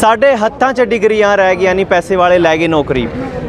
साढ़े हत्थां च डिग्रियां रह गई नहीं, पैसे वाले लै गए नौकरी।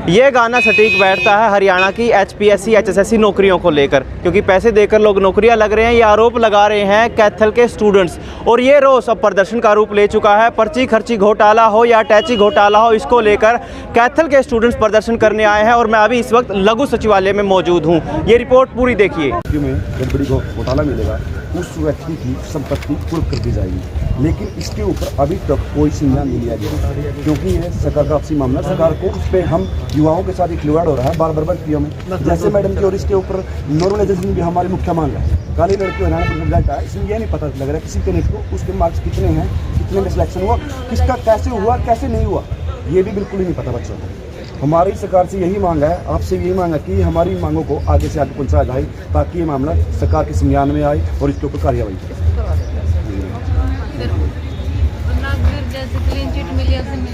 ये गाना सटीक बैठता है हरियाणा की HPSC HSSC नौकरियों को लेकर, क्योंकि पैसे देकर लोग नौकरियां लग रहे हैं। ये आरोप लगा रहे हैं कैथल के स्टूडेंट्स, और ये रोज़ अब प्रदर्शन का रूप ले चुका है। पर्ची खर्ची घोटाला हो या टैची घोटाला हो, इसको लेकर कैथल के स्टूडेंट्स प्रदर्शन करने आए हैं। और मैं अभी इस वक्त लघु सचिवालय में मौजूद हूँ। ये रिपोर्ट पूरी देखिए। जब बड़ी घोटाला मिलेगा उस व्यक्ति की संपत्ति कुर्क कर दी जाएगी, लेकिन इसके ऊपर अभी तक कोई संज्ञान नहीं लिया गया, क्योंकि यह सरकार का आपसी मामला। सरकार को उस पर हम युवाओं के साथ एक खिलवाड़ हो रहा है बार बार व्यक्तियों में, जैसे मैडम की। और इसके ऊपर नॉर्मलाइजेशन भी हमारी मुख्य मांग है। काली लड़की हरियाणा पुलिस रिजल्ट आया, इसमें यह नहीं पता लग रहा है किसी कैंडिडेट को उसके मार्क्स कितने हैं, कितने में सिलेक्शन हुआ, किसका कैसे हुआ कैसे नहीं हुआ, ये भी बिल्कुल ही नहीं पता बच्चों को। हमारी सरकार से यही मांग है, आपसे यही मांग है कि हमारी मांगों को आगे से आगे पहुंचाया जाए, ताकि ये मामला सरकार के संज्ञान में आए और इसके ऊपर कार्रवाई करें।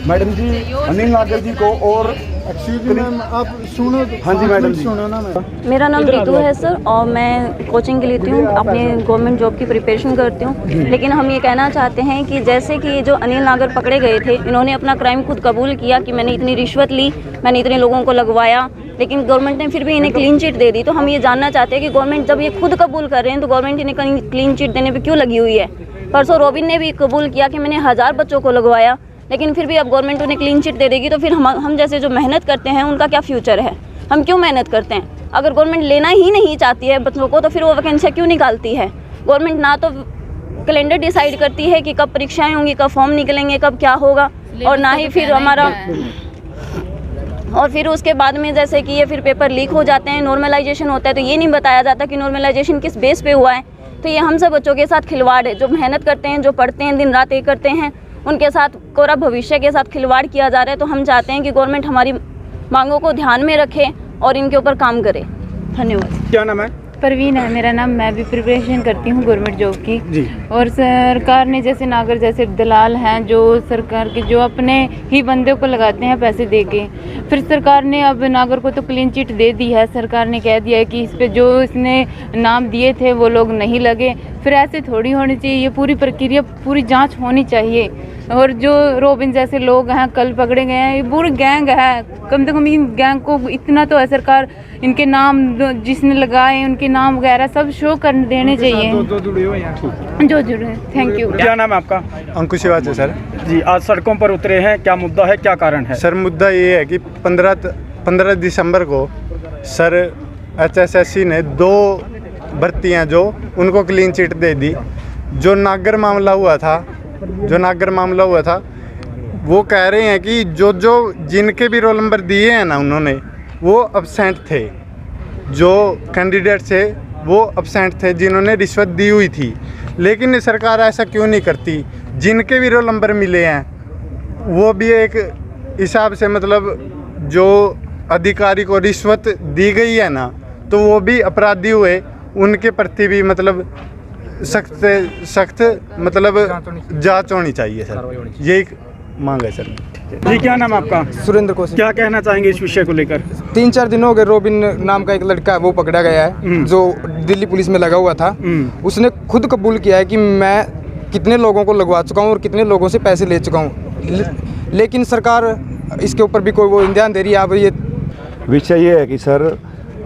मैडम जी, अनिल नागर जी को और आप सुनो। हाँ जी मैडम जी। सुनो ना। मेरा नाम रितु है सर, और मैं कोचिंग लेती हूँ, अपने गवर्नमेंट जॉब की प्रिपरेशन करती हूँ। लेकिन हम ये कहना चाहते हैं कि जैसे कि जो अनिल नागर पकड़े गए थे, इन्होंने अपना क्राइम खुद कबूल किया कि मैंने इतनी रिश्वत ली, मैंने इतने लोगों को लगवाया, लेकिन गवर्नमेंट ने फिर भी इन्हें क्लीन चिट दे दी। तो हम ये जानना चाहते हैं कि गवर्नमेंट जब ये खुद कबूल कर रहे हैं तो गवर्नमेंट इन्हें क्लीन चिट देने पर क्यों लगी हुई है। परसों रोबिन ने भी कबूल किया कि मैंने 1000 बच्चों को लगवाया, लेकिन फिर भी अब गवर्नमेंट उन्हें क्लीन चिट दे देगी, तो फिर हम जैसे जो मेहनत करते हैं उनका क्या फ्यूचर है। हम क्यों मेहनत करते हैं? अगर गवर्नमेंट लेना ही नहीं चाहती है बच्चों को, तो फिर वो वैकेंसियाँ क्यों निकालती है? गवर्नमेंट ना तो कैलेंडर डिसाइड करती है कि कब परीक्षाएं होंगी, कब फॉर्म निकलेंगे, कब क्या होगा, और ना ही फिर हमारा, और फिर उसके बाद में जैसे कि ये फिर पेपर लीक हो जाते हैं, नॉर्मलाइजेशन होता है, तो ये नहीं बताया जाता कि नॉर्मलाइजेशन किस बेस पे हुआ है। तो ये हम सब बच्चों के साथ खिलवाड़ है। जो मेहनत करते हैं, जो पढ़ते हैं, दिन रात एक करते हैं, उनके साथ कोरा भविष्य के साथ खिलवाड़ किया जा रहा है। तो हम चाहते हैं कि गवर्नमेंट हमारी मांगों को ध्यान में रखे और इनके ऊपर काम करे। धन्यवाद। क्या नाम है? परवीन है मेरा नाम। मैं भी प्रिपरेशन करती हूँ गवर्नमेंट जॉब की जी। और सरकार ने जैसे नागर जैसे दलाल हैं जो सरकार के जो अपने ही बंदे को लगाते हैं पैसे दे के, फिर सरकार ने अब नागर को तो क्लीन चिट दे दी है। सरकार ने कह दिया है कि इस पे जो इसने नाम दिए थे वो लोग नहीं लगे। फिर ऐसे थोड़ी होनी चाहिए, ये पूरी प्रक्रिया पूरी जांच होनी चाहिए। और जो रोबिन जैसे लोग हैं कल पकड़े गए हैं, ये पूरी गैंग है। कम से कम इन गैंग को इतना तो है, सरकार इनके नाम जिसने लगाए उनके नाम वगैरह सब शो कर देने चाहिए जो जुड़े हैं। Thank you. क्या नाम है आपका? अंकुश शिवाच है सर जी। आज सड़कों पर उतरे हैं, क्या मुद्दा है, क्या कारण है? सर मुद्दा ये है कि 15 दिसंबर को सर HSSC ने 2 भर्तियां जो उनको क्लीन चिट दे दी। जो नागर मामला हुआ था वो कह रहे हैं कि जो जिनके भी रोल नंबर दिए हैं ना उन्होंने, वो अब्सेंट थे। जो कैंडिडेट थे वो अब्सेंट थे जिन्होंने रिश्वत दी हुई थी। लेकिन सरकार ऐसा क्यों नहीं करती? जिनके भी रोल नंबर मिले हैं वो भी एक हिसाब से, मतलब जो अधिकारी को रिश्वत दी गई है ना, तो वो भी अपराधी हुए, उनके प्रति भी मतलब सख्त से सख्त मतलब जांच होनी चाहिए सर। यही मांग है सर। जी। क्या नाम है आपका? सुरेंद्र कौशिक। क्या कहना चाहेंगे इस विषय को लेकर? 3-4 दिन हो गए, रोबिन नाम का एक लड़का है वो पकड़ा गया है, जो दिल्ली पुलिस में लगा हुआ था। उसने खुद कबूल किया है कि मैं कितने लोगों को लगवा चुका हूँ और कितने लोगों से पैसे ले चुका हूँ, लेकिन सरकार इसके ऊपर भी कोई वो ध्यान दे रही है। अब ये विषय ये है कि सर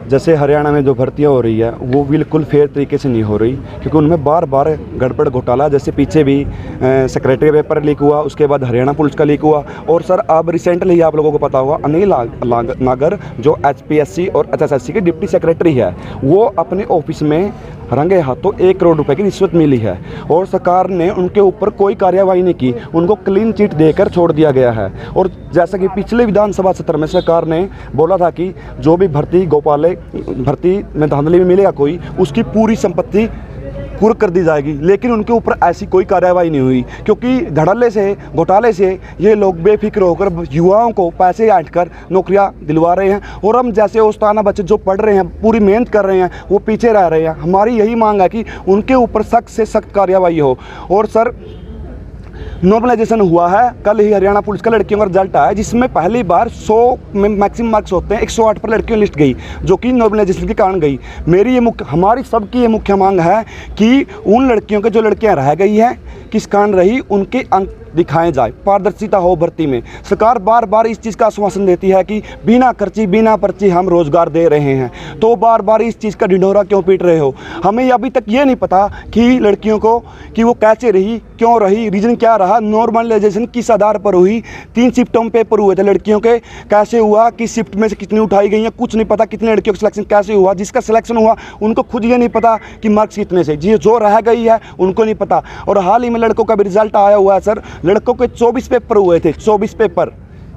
जैसे हरियाणा में जो भर्तियां हो रही है वो बिल्कुल फेयर तरीके से नहीं हो रही, क्योंकि उनमें बार बार गड़बड़ घोटाला, जैसे पीछे भी सेक्रेटरी पेपर लीक हुआ, उसके बाद हरियाणा पुलिस का लीक हुआ, और सर अब रिसेंटली आप लोगों को पता होगा अनिल नागर जो HPSC और HSSC के डिप्टी सेक्रेटरी है, वो अपने ऑफिस में रंगे हाथों 1 करोड़ रुपए की रिश्वत मिली है, और सरकार ने उनके ऊपर कोई कार्रवाई नहीं की, उनको क्लीन चिट देकर छोड़ दिया गया है। और जैसा कि पिछले विधानसभा सत्र में सरकार ने बोला था कि जो भी भर्ती में धांधली में मिलेगा कोई, उसकी पूरी संपत्ति कुर्क कर दी जाएगी, लेकिन उनके ऊपर ऐसी कोई कार्रवाई नहीं हुई, क्योंकि धड़ल्ले से घोटाले से ये लोग बेफिक्र होकर युवाओं को पैसे ऐंठ कर नौकरियां दिलवा रहे हैं, और हम जैसे उस्ताना बच्चे जो पढ़ रहे हैं, पूरी मेहनत कर रहे हैं, वो पीछे रह रहे हैं। हमारी यही मांग है कि उनके ऊपर सख्त से सख्त कार्रवाई हो। और सर नॉर्मलाइजेशन हुआ है, कल ही हरियाणा पुलिस का लड़कियों का रिजल्ट आया, जिसमें पहली बार 100 में मैक्सिमम मार्क्स होते हैं, 108 पर लड़कियों लिस्ट गई, जो कि नॉर्मलाइजेशन के कारण गई। हमारी सबकी ये मुख्य मांग है कि उन लड़कियों के जो लड़कियां रह गई हैं, किस कारण रही, उनके अंक दिखाए जाए, पारदर्शिता हो भर्ती में। सरकार बार बार इस चीज़ का आश्वासन देती है कि बिना खर्ची बिना पर्ची हम रोजगार दे रहे हैं, तो बार बार इस चीज़ का ढिंढोरा क्यों पीट रहे हो? हमें अभी तक ये नहीं पता कि लड़कियों को कि वो कैसे रही, क्यों रही, रीज़न क्या रहा, नॉर्मलाइजेशन किस आधार पर हुई, 3 शिफ्टों में पेपर हुए थे लड़कियों के, कैसे हुआ, किस शिफ्ट में से कितनी उठाई गई हैं, कुछ नहीं पता, कितने लड़कियों का सिलेक्शन कैसे हुआ, जिसका सिलेक्शन हुआ उनको खुद ये नहीं पता कि मार्क्स कितने से, जी जो रह गई है उनको नहीं पता। और हाल ही में लड़कों का भी रिजल्ट आया हुआ है सर, लड़कों के 24 पेपर हुए थे, 24 पेपर,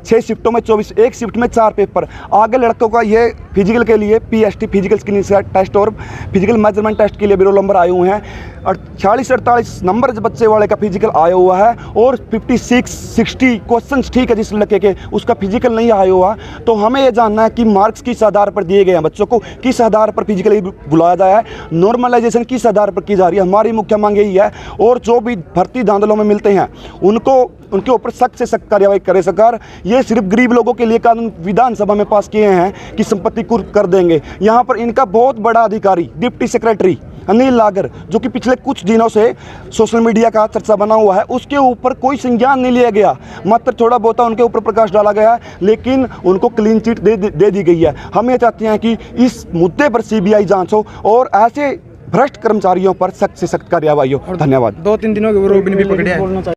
6 शिफ्टों में 24, एक शिफ्ट में 4 पेपर। आगे लड़कों का ये फिजिकल के लिए PST फिजिकल स्क्रीनिंग टेस्ट और फिजिकल मेजरमेंट टेस्ट के लिए भी रोल नंबर आए हुए हैं, और 46-48 नंबर बच्चे वाले का फिजिकल आया हुआ है, और 56-60 क्वेश्चन ठीक है जिस लड़के के, उसका फिजिकल नहीं आया हुआ। तो हमें ये जानना है कि मार्क्स किस आधार पर दिए गए हैं, बच्चों को किस आधार पर फिजिकली बुलाया जाए, नॉर्मलाइजेशन किस आधार पर की जा रही है, हमारी मुख्य मांग यही है। और जो भी भर्ती धांधलों में मिलते हैं उनको उनके ऊपर सख्त से सख्त कार्रवाई करे सरकार। ये सिर्फ गरीब लोगों के लिए कानून विधानसभा में पास किए हैं कि संपत्ति कुर्क कर देंगे। यहाँ पर इनका बहुत बड़ा अधिकारी डिप्टी सेक्रेटरी अनिल नागर, जो कि पिछले कुछ दिनों से सोशल मीडिया का चर्चा बना हुआ है, उसके ऊपर कोई संज्ञान नहीं लिया गया, मात्र थोड़ा बहुत उनके ऊपर प्रकाश डाला गया है, लेकिन उनको क्लीन चिट दे दी गई है। हम ये चाहते हैं कि इस मुद्दे पर CBI जांच हो और ऐसे भ्रष्ट कर्मचारियों पर सख्त से सख्त कार्रवाई हो। धन्यवाद। 2-3 दिनों के वो रोबिन भी पकड़े हैं।